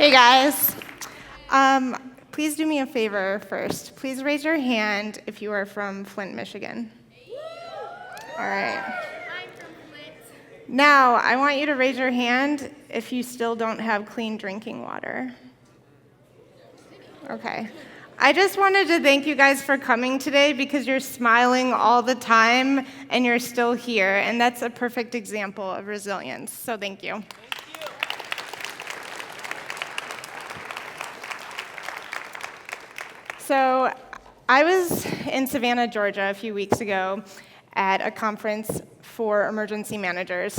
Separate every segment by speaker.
Speaker 1: Hey guys. Please do me a favor first. Please raise your hand if you are from Flint, Michigan. All right.
Speaker 2: I'm from Flint.
Speaker 1: Now, I want you to raise your hand if you still don't have clean drinking water. Okay. I just wanted to thank you guys for coming today because you're smiling all the time and you're still here, and that's a perfect example of resilience. So thank you. So I was in Savannah, Georgia a few weeks ago at a conference for emergency managers.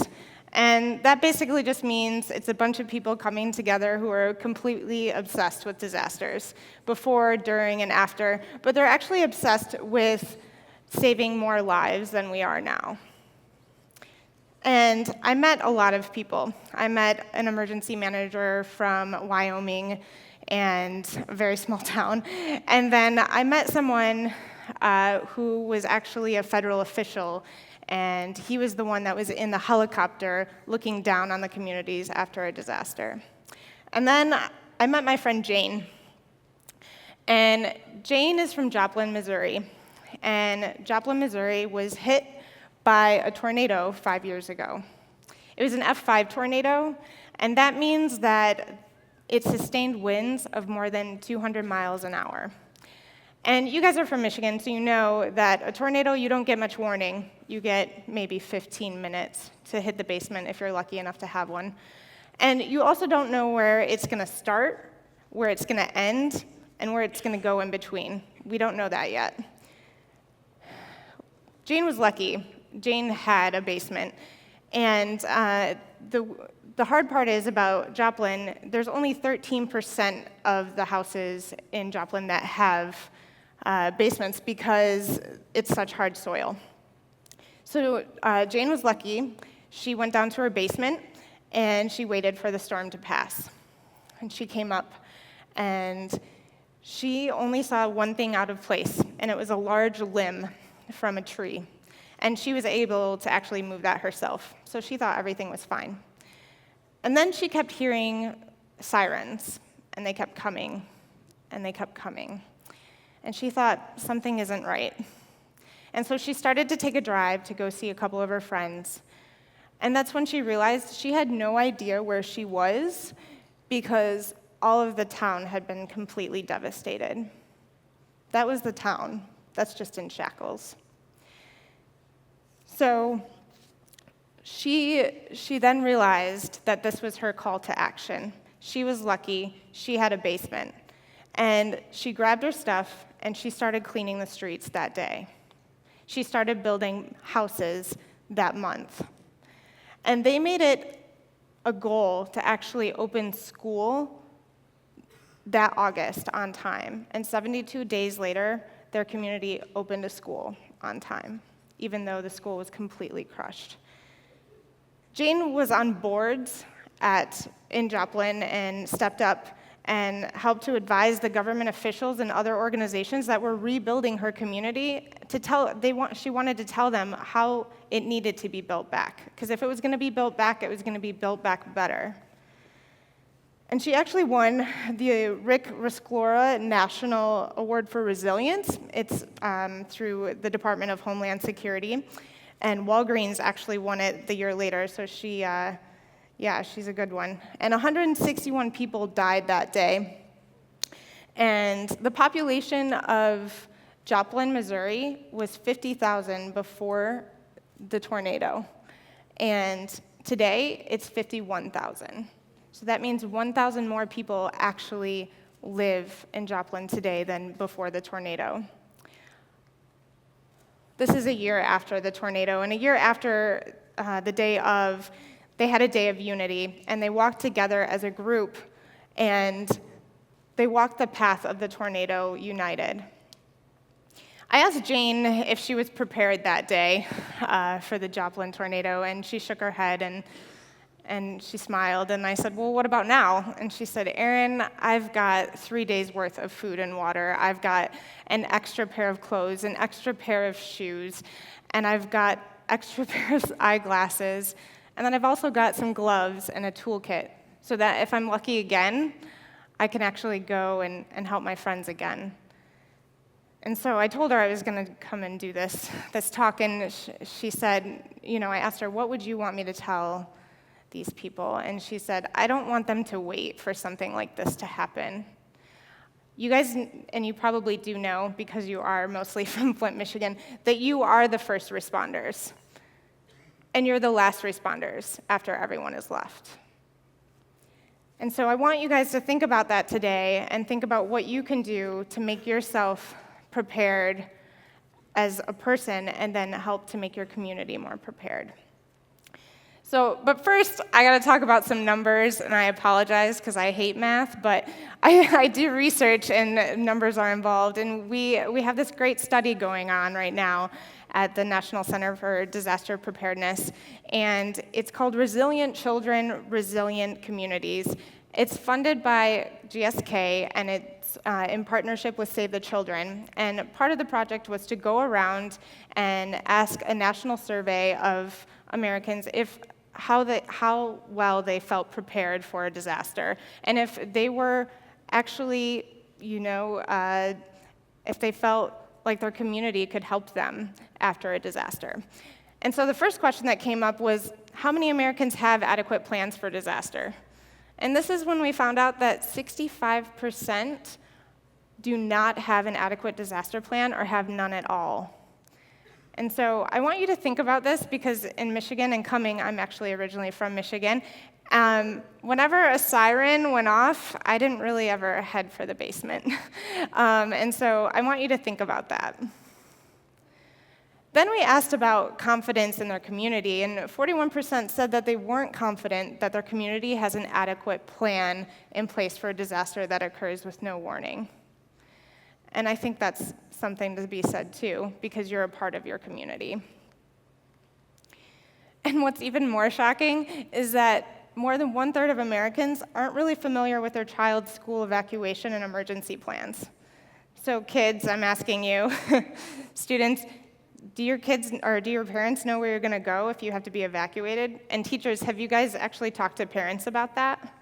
Speaker 1: And that basically just means it's a bunch of people coming together who are completely obsessed with disasters, before, during, and after. But they're actually obsessed with saving more lives than we are now. And I met a lot of people. I met an emergency manager from Wyoming, and a very small town. And then I met someone who was actually a federal official, and he was the one that was in the helicopter looking down on the communities after a disaster. And then I met my friend Jane. And Jane is from Joplin, Missouri. And Joplin, Missouri was hit by a tornado 5 years ago. It was an F5 tornado, and that means that it sustained winds of more than 200 miles an hour. And you guys are from Michigan, so you know that a tornado, you don't get much warning. You get maybe 15 minutes to hit the basement if you're lucky enough to have one. And you also don't know where it's going to start, where it's going to end, and where it's going to go in between. We don't know that yet. Jane was lucky. Jane had a basement. And the hard part is about Joplin, there's only 13% of the houses in Joplin that have basements because it's such hard soil. So Jane was lucky. She went down to her basement, and she waited for the storm to pass. And she came up, and she only saw one thing out of place, and it was a large limb from a tree. And she was able to actually move that herself. So she thought everything was fine. And then she kept hearing sirens, and they kept coming, and they kept coming. And she thought, something isn't right. And so she started to take a drive to go see a couple of her friends. And that's when she realized she had no idea where she was because all of the town had been completely devastated. That was the town. That's just in shackles. So she then realized that this was her call to action. She was lucky. She had a basement. And she grabbed her stuff, and she started cleaning the streets that day. She started building houses that month. And they made it a goal to actually open school that August on time. And 72 days later, their community opened a school on time, even though the school was completely crushed. Jane was on boards in Joplin and stepped up and helped to advise the government officials and other organizations that were rebuilding her community she wanted to tell them how it needed to be built back. Because if it was going to be built back, it was going to be built back better. And she actually won the Rick Rescorla National Award for Resilience. It's through the Department of Homeland Security. And Walgreens actually won it the year later, so she's a good one. And 161 people died that day. And the population of Joplin, Missouri was 50,000 before the tornado. And today, it's 51,000. So that means 1,000 more people actually live in Joplin today than before the tornado. This is a year after the tornado, and a year after they had a day of unity, and they walked together as a group, and they walked the path of the tornado united. I asked Jane if she was prepared that day for the Joplin tornado, and she shook her head, and she smiled, and I said, well, what about now? And she said, Erin, I've got 3 days worth of food and water. I've got an extra pair of clothes, an extra pair of shoes, and I've got extra pair of eyeglasses, and then I've also got some gloves and a toolkit so that if I'm lucky again, I can actually go and help my friends again. And so I told her I was going to come and do this talk, and she said, I asked her, what would you want me to tell these people? And she said, I don't want them to wait for something like this to happen. You guys, and you probably do know, because you are mostly from Flint, Michigan, that you are the first responders. And you're the last responders after everyone is left. And so I want you guys to think about that today and think about what you can do to make yourself prepared as a person and then help to make your community more prepared. But first, I got to talk about some numbers, and I apologize because I hate math, but I do research and numbers are involved, and we have this great study going on right now at the National Center for Disaster Preparedness, and it's called Resilient Children, Resilient Communities. It's funded by GSK, and it's in partnership with Save the Children. And part of the project was to go around and ask a national survey of Americans how well they felt prepared for a disaster, and if they were actually, if they felt like their community could help them after a disaster. And so the first question that came up was, how many Americans have adequate plans for disaster? And this is when we found out that 65% do not have an adequate disaster plan or have none at all. And so I want you to think about this, because in Michigan, and I'm actually originally from Michigan, whenever a siren went off, I didn't really ever head for the basement. And so I want you to think about that. Then we asked about confidence in their community, and 41% said that they weren't confident that their community has an adequate plan in place for a disaster that occurs with no warning. And I think that's something to be said too, because you're a part of your community. And what's even more shocking is that more than 1/3 of Americans aren't really familiar with their child's school evacuation and emergency plans. So kids, I'm asking you, students, do your kids or do your parents know where you're going to go if you have to be evacuated? And teachers, have you guys actually talked to parents about that?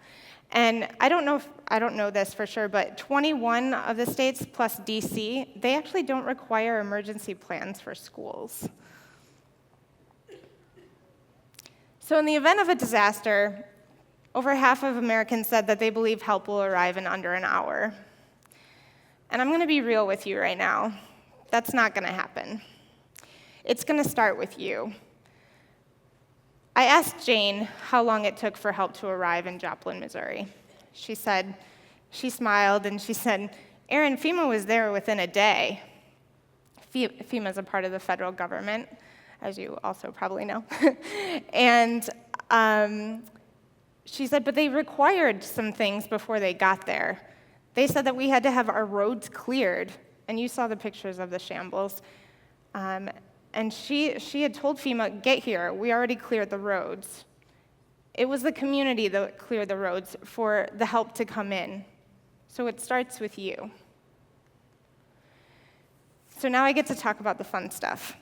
Speaker 1: And I don't know this for sure, but 21 of the states plus DC, they actually don't require emergency plans for schools. So in the event of a disaster, over half of Americans said that they believe help will arrive in under an hour. And I'm going to be real with you right now. That's not going to happen. It's going to start with you. I asked Jane how long it took for help to arrive in Joplin, Missouri. She smiled, and she said, Erin, FEMA was there within a day. FEMA is a part of the federal government, as you also probably know. And she said, but they required some things before they got there. They said that we had to have our roads cleared, and you saw the pictures of the shambles. And she had told FEMA, get here, we already cleared the roads. It was the community that cleared the roads for the help to come in. So it starts with you. So now I get to talk about the fun stuff.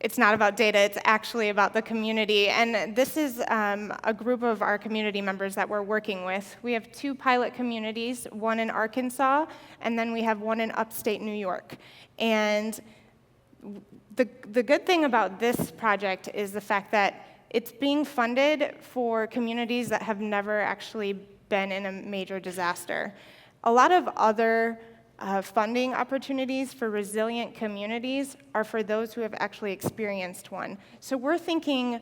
Speaker 1: It's not about data, it's actually about the community. And this is a group of our community members that we're working with. We have 2 pilot communities, one in Arkansas, and then we have one in upstate New York. And the good thing about this project is the fact that it's being funded for communities that have never actually been in a major disaster. A lot of other funding opportunities for resilient communities are for those who have actually experienced one. So we're thinking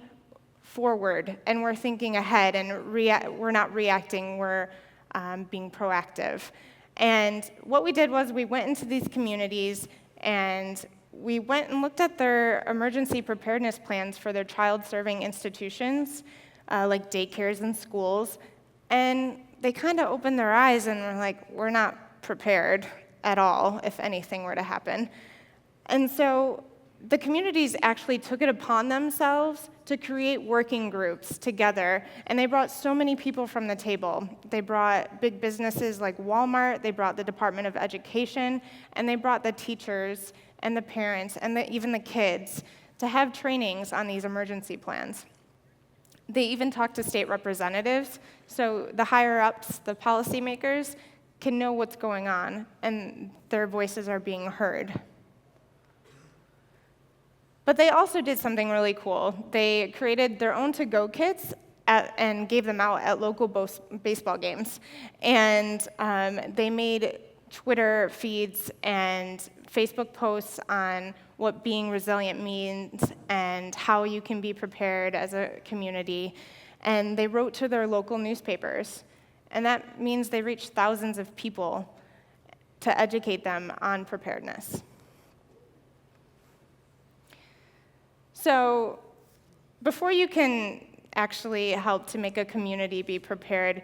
Speaker 1: forward, and we're thinking ahead, and we're not reacting, we're being proactive. And what we did was we went into these communities, and we went and looked at their emergency preparedness plans for their child-serving institutions, like daycares and schools, and they kind of opened their eyes and were like, we're not prepared at all if anything were to happen. And so the communities actually took it upon themselves to create working groups together, and they brought so many people from the table. They brought big businesses like Walmart, they brought the Department of Education, and they brought the teachers and the parents and even the kids to have trainings on these emergency plans. They even talk to state representatives, so the higher-ups, the policymakers, can know what's going on, and their voices are being heard. But they also did something really cool. They created their own to-go kits and gave them out at local baseball games. And they made Twitter feeds and Facebook posts on what being resilient means and how you can be prepared as a community. And they wrote to their local newspapers. And that means they reached thousands of people to educate them on preparedness. So before you can actually help to make a community be prepared,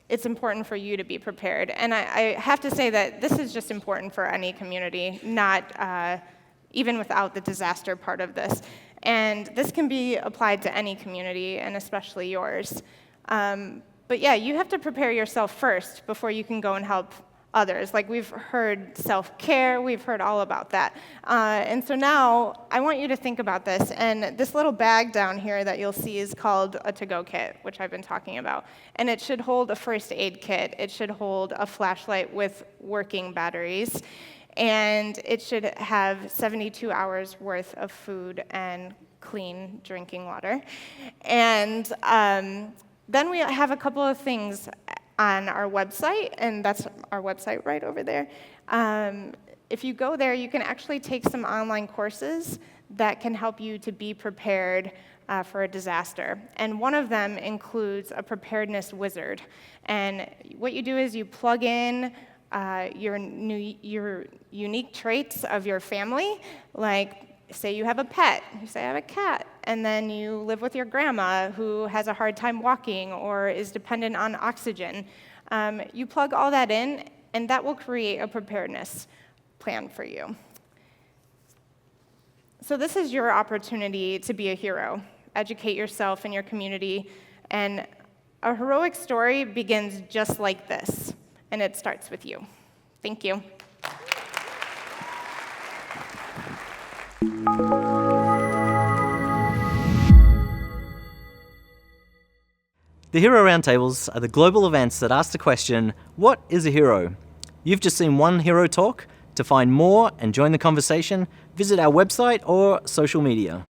Speaker 1: it's important for you to be prepared. And I have to say that this is just important for any community, not even without the disaster part of this. And this can be applied to any community, and especially yours. But yeah, you have to prepare yourself first before you can go and help others. Like, we've heard self-care, we've heard all about that. And so now, I want you to think about this, and this little bag down here that you'll see is called a to-go kit, which I've been talking about. And it should hold a first aid kit, it should hold a flashlight with working batteries, and it should have 72 hours worth of food and clean drinking water. And then we have a couple of things on our website, and that's our website right over there. If you go there, you can actually take some online courses that can help you to be prepared for a disaster. And one of them includes a preparedness wizard. And what you do is you plug in your unique traits of your family, like say you have a pet, you say I have a cat, and then you live with your grandma who has a hard time walking or is dependent on oxygen. You plug all that in, and that will create a preparedness plan for you. So this is your opportunity to be a hero. Educate yourself and your community, and a heroic story begins just like this, and it starts with you. Thank you.
Speaker 2: The Hero Roundtables are the global events that ask the question, what is a hero? You've just seen one hero talk. To find more and join the conversation, visit our website or social media.